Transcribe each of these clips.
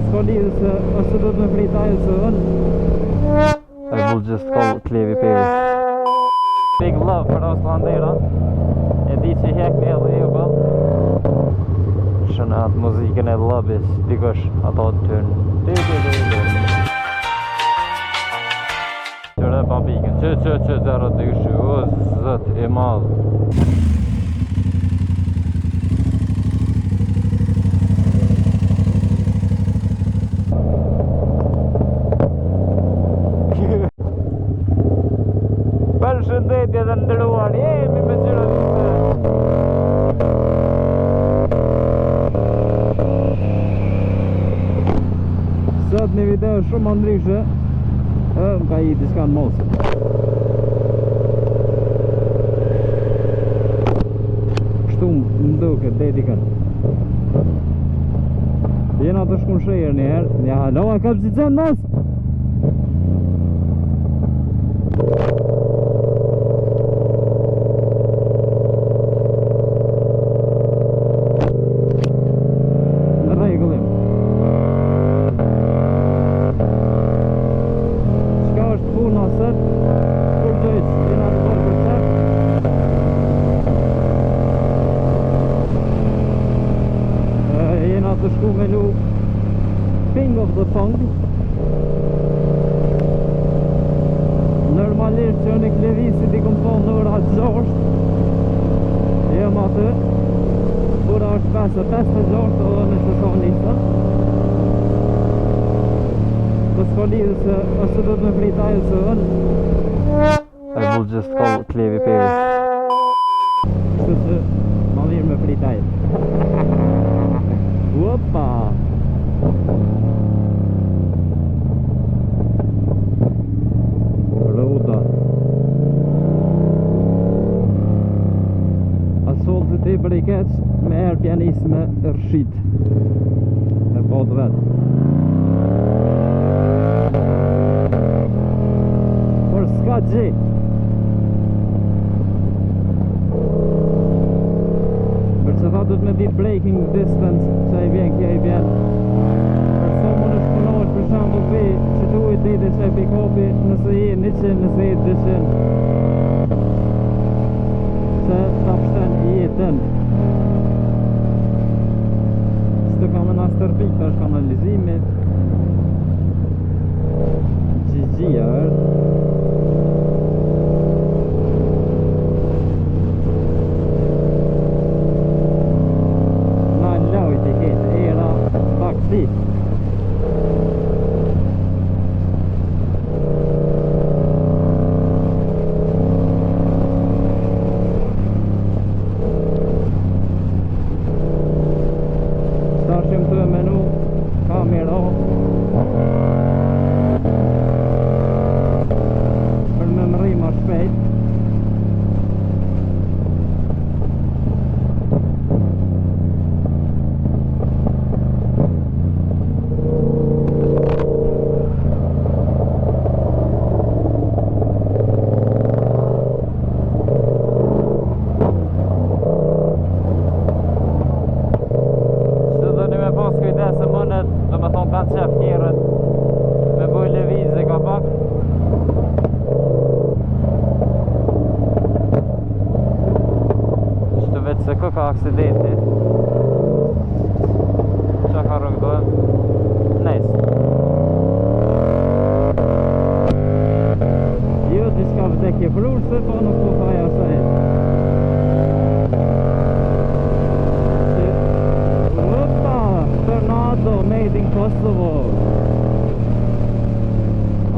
Po s'ka lidhë se ose do të me flita e se dhënë. I will just call Klevi Peri. Big love për Oslandera. E di që hek një edhe ju bëll. Shënë atë muzikën e lobis, dikosh ato të tërnë. Qëre babikën, që zërë të këshu, o zët i madhë. Përshëndetje dhe ndëruar, jemi me Gjironite. Sot një video shumë ndryshe, ka i diska në mosë. Kështu më duke, dedikën. Jena të shkun shëjer njëherë, një halo, a ka pëzicen mosë? Të shku me lu King of the Pong. Normalisht që në Klevisit i kom thonë në ora 6. Jem atë ora është 5:56 edhe në sesonica. Po s'ka lidhë se ose do të me flita e se dhënë. I will just call Klevi Peri. Kështu që ma mirë me flita e. Opa! Roda. Asoltit e për i keq me erë pjanisme rshit. E pot vetë. Por s'ka gjë. Se tha du të me ditë braking distance që i vjen kja i vjen. Përso më në shpunohet për shambull pe që tu i dite që i pick-upi nëse i 100, nëse i 200 se ta pështen i jetën. Së të kam në astërpik të është kanalizimi Gjigjia është. Stashim të menu kamera për me mëri ma shpejt. Se mënet, do me thonë kanë qef njerët me boj levizë ka pak. Ishte vetë se kë ka aksidenti. Qa ka rëgdojmë? Nice. Jo, diska vdekje prurse, po nuk po faja sa e. Tornado made in Kosovo.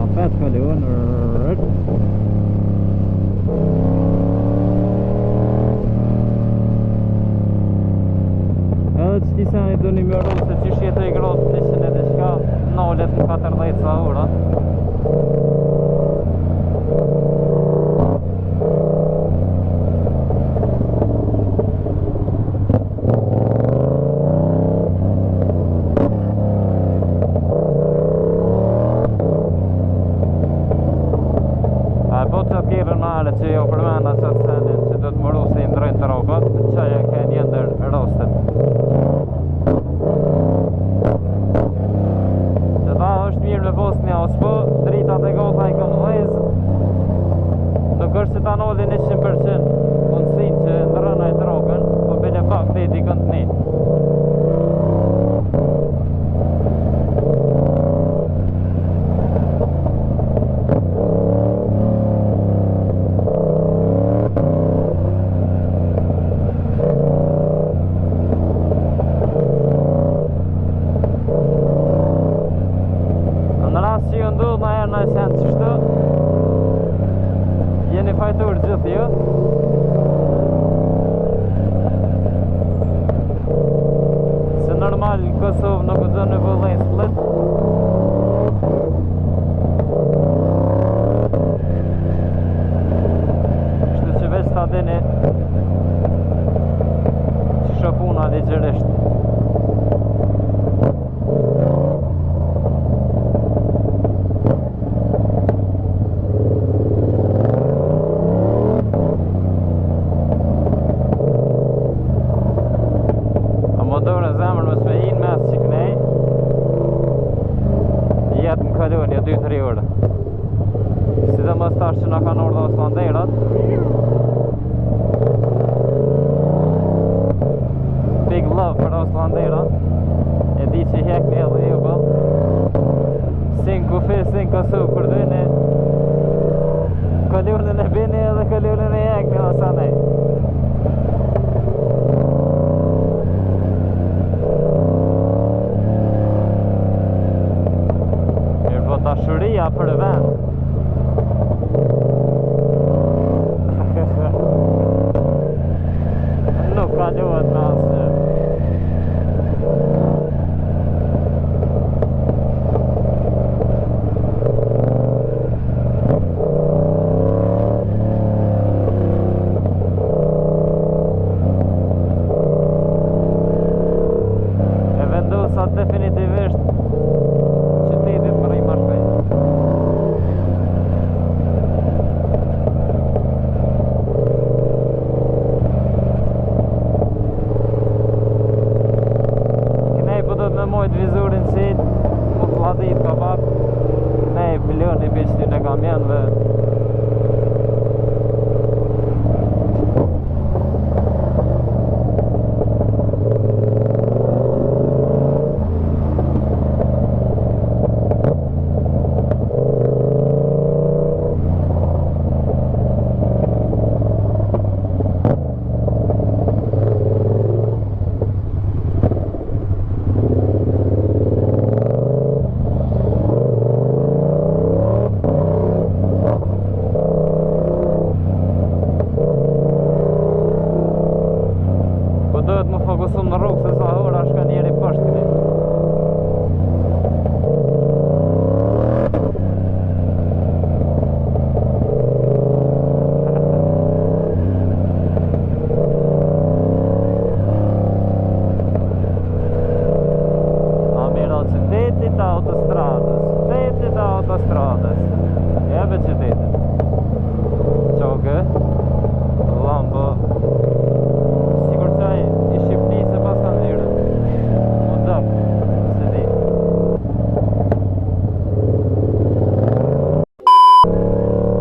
A pet kalion rrët. Edhe që ti sani do një mjërru se që shjetë i grotë 100 e diçka nalet në 14 sa ora. Që jo përmena që të senin që do të mëru se i ndrojnë të rokat që e ke një ndër rostet. rast që ju ndodh ma herë në send qështu, jeni fajtur gjithë ju. Se normal në Kosovë nuk u zënë në vëllën split. Kështu që veç ta dini që shopuna ligjërisht. Kaloni 2-3 orë. Sidomos tash që na kanë ardhur Oslanderat. Big love për Oslanderat. E di që hekni edhe ju bëll. Sin kufi, sin Kosovë për dyne. Kalonën e bini edhe kalonën e hekni osanej. Dashuria për vend. Nuk kalohet me asgjë. E vendosat definitivisht qytetit më rri ma shpejt. Mojt vizurin sit, mu fladit ka pak. Ne milioni për që ty në kam jenë dhe fokusom në rrugë se sa ora shka njeri poshtë këni. Amira qytetit autostradës. Jebe qytetit. Qoke, lambo. Sigur qaj i Shqipni se pas kanë dhirë. Më dëp, se di.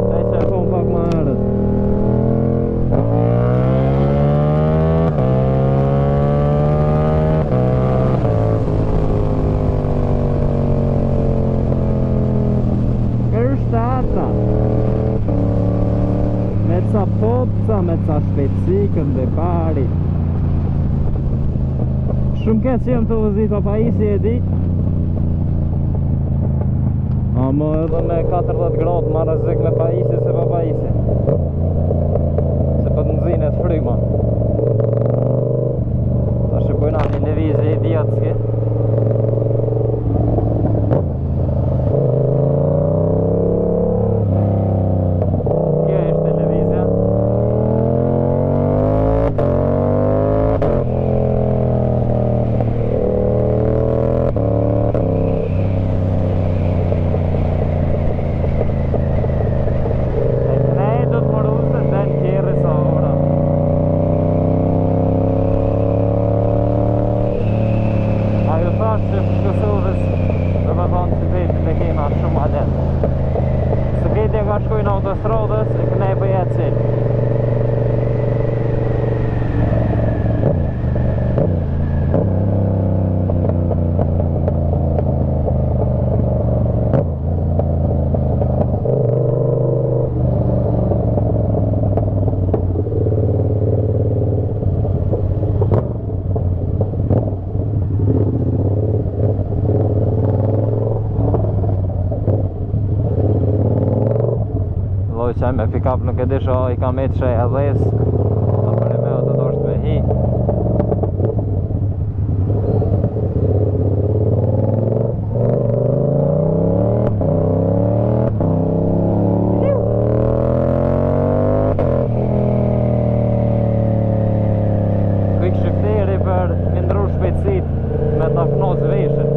Qaj që akon pak ma herët. Kërështata. Me ca popca, me ca shpejtësikën dhe pari. Shumë keq që jem të vëzit pa pajisi e di. Amo edhe me 40 gradë ma rrezik me pajisi se pa pajisi. Se për të nëzinet fryma. Ta shqipojna një levizje idiotski. Ka shkojnë autostradës e kënej për jetë cilë. qaj me pick-up nuk e di sho I ka metë që e dhes të për e me o të dosht me hi Quick shifteri për mindru shpejtësit me ta knoz veshën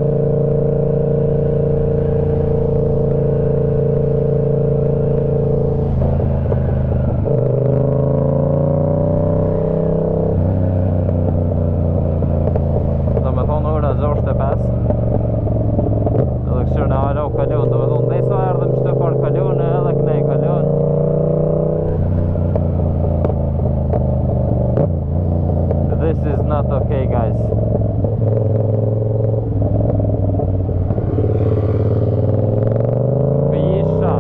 Not okay guys Visha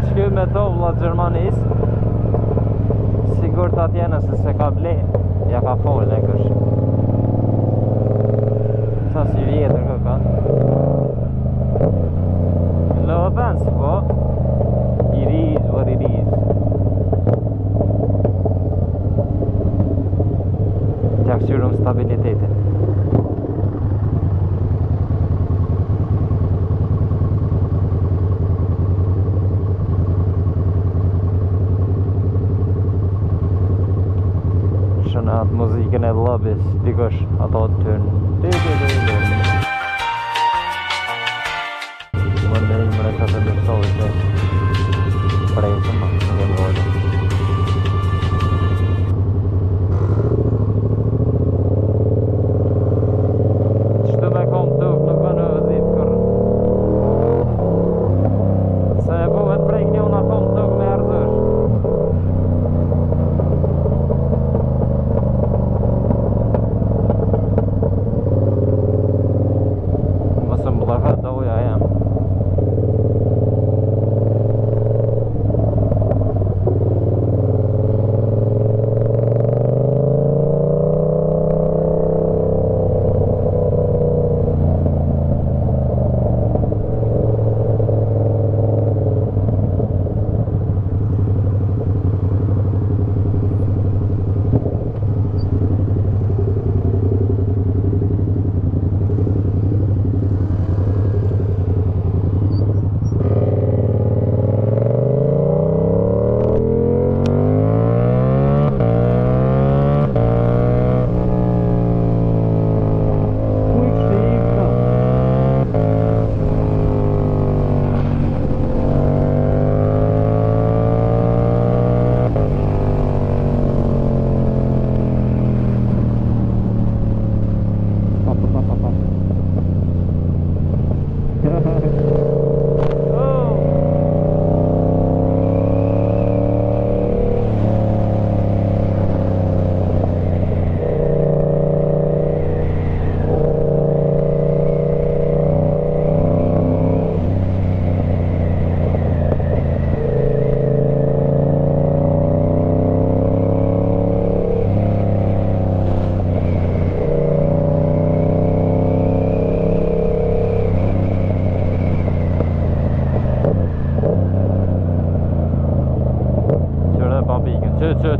Shky me to vlla Gjermanis Sigur të atjene se ka ble Ja ka fol e kësh Sa si vjetër këka No offense po It is what it is. T'ja këshyrëm stabilitetin. Shënë atë muzikën e lobis, dikush ato të tërnë. Më ndërim më të të mërësovit e Prejtëm, në dhe vojnë Qëtë me kom tuk nuk bënë vëzit kërë Se e buhet prejk një unë a kom tuk me ardhësh Mësë më blëkat të uja jam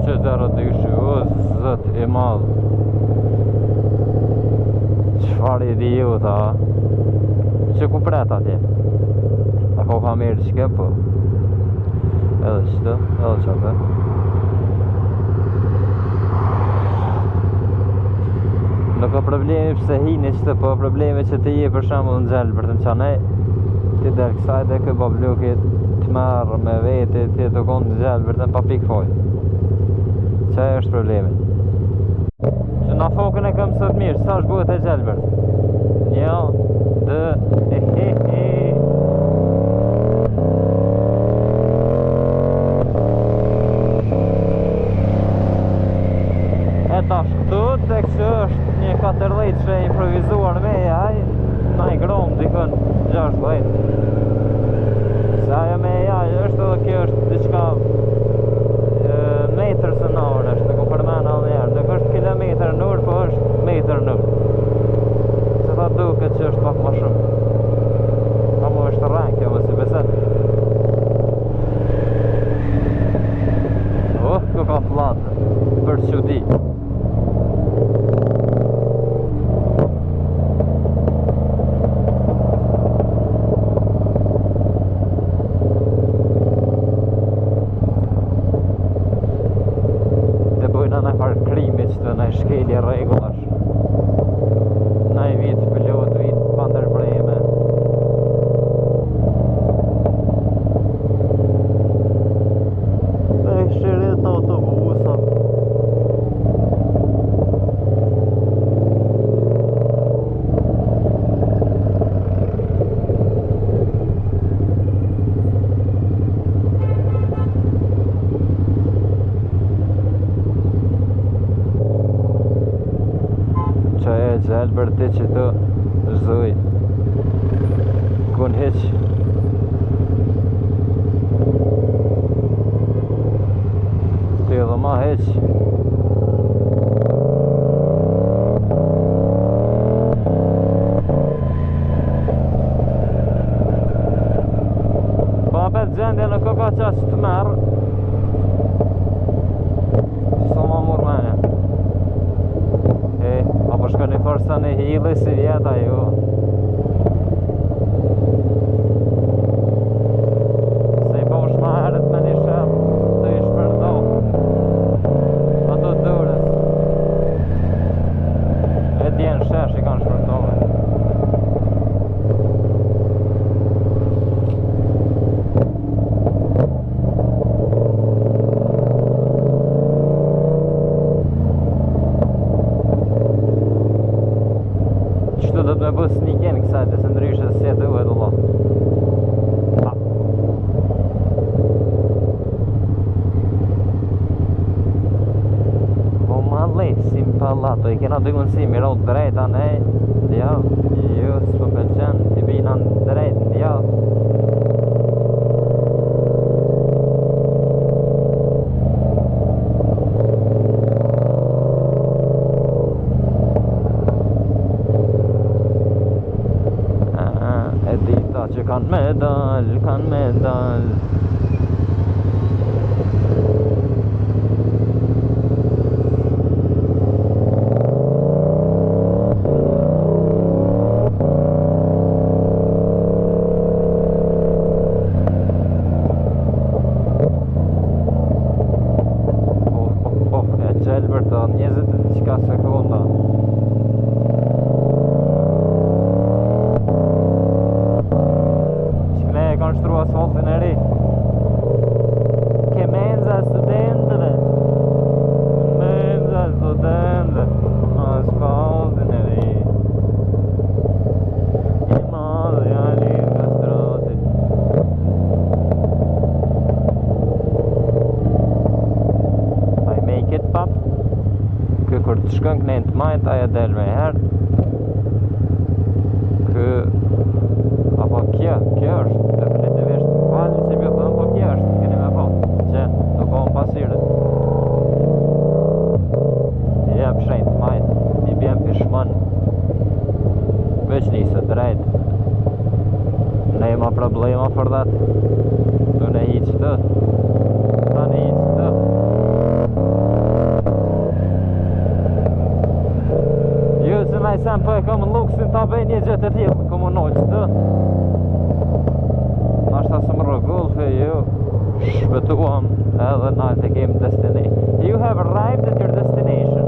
Që 02 o zët I madh Qfar idiota Që ku pret atje Ako ka mirë qke po Edhe qëtë Edhe qëtë Nuk ka problemi pëse hini qëtë Po problemi që ti je për shemull në gjelë Për të në qanej Ti del kësaj dhe kë bablukit Të merë me veti Ti të konë në gjelë Për të në papik foj Qa është problemi Që na fokën e këm sot mirë Sa është bëhet e gjelbër 1, 2 E tash këtu tek që është një 14 që e improvizuar me jaj Na I grom dikën 16 Se ajo me jaj është edhe kjo është diçka Metër së në orë është, të ku përmena alë njerë Nuk është kilometër në orë, po është metër në orë Se ta duke që është pak ma shumë shkelje rregullash. Na i vit pilot vit pa ndërpreme. E shirit autobusa. Gjelbër ti që të zëj kun heq ti edhe ma heq pa apet gjendje në koka qa që të merë sa ma mur menja apo shko një forsa në hili si vjeta ju se i po shmaherët me një shep të i shpërdo ato dërës e djenë shesh i kanë shpërdove do të me bës një gjenë kësaj të se ndryshe se të uhet Allah po ma lesim palato i kena dy mundësi miro drejta ne ja ju s'po pëlqen i bina drejt ja që kanë medal e gjelbër të 20 qika sekonda kanë shtru asfaltin e ri ke menza studentëve asfaltin e ri i madhe jali nga strati I make it pap kë kur të shkën kënejnë të majt aja del me herë kë apo kjo është definitivisht falë si më thëmë po kjo është keni me po që të kohën pasirët i jep shenjt majt i bjem pishman veç njëse drejt ne ima problema for that tu ne hiq të ta ne hiq të ju se na i sem po e kam luksin ta bëj një gjë të tillë komu noq të nashta së më rëgull fe ju shpëtuam edhe na të kem destination you have arrived at your destination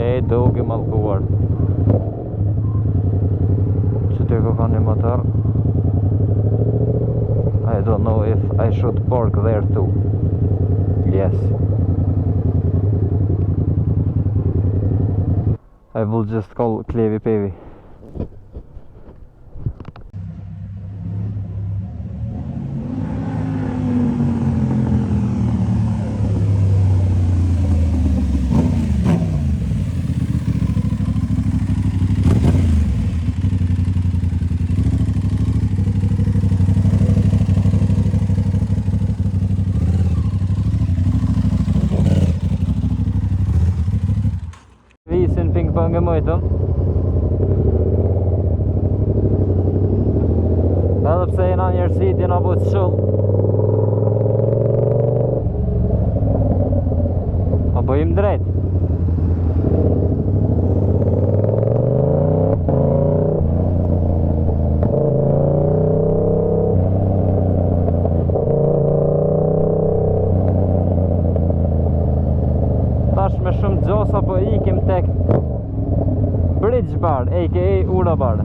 e dogi malkuar që ty ko ka një motor I don't know if I should park there too yes I will just call Klevi Pevi. Pingpong mojtëm edhe pse jena njërësit jena bu të shull apo im drejt Bar, a.k.a. Ura Bar.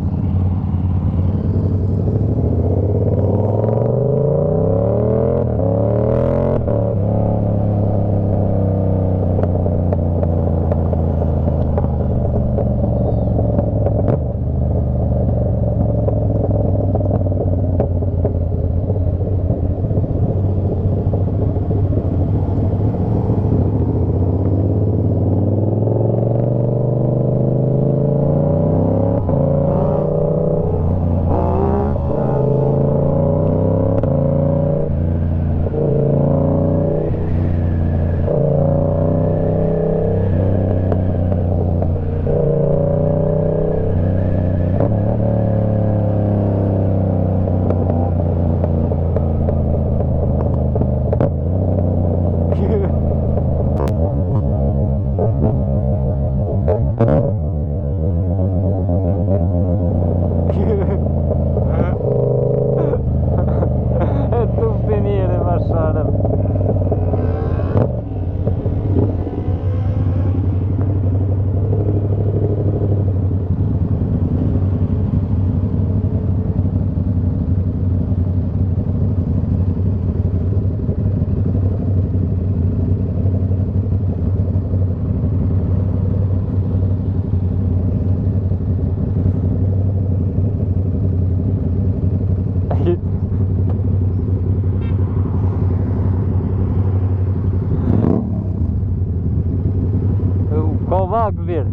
Ka vakt bir.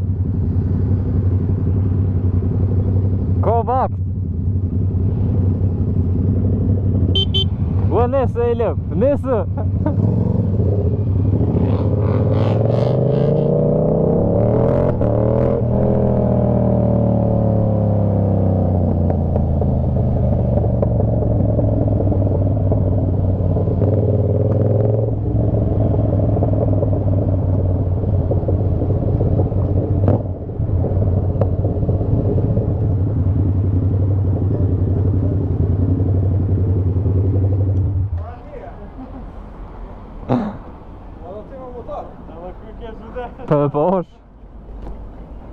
Ka vakt. O nese Elif, nese? Po,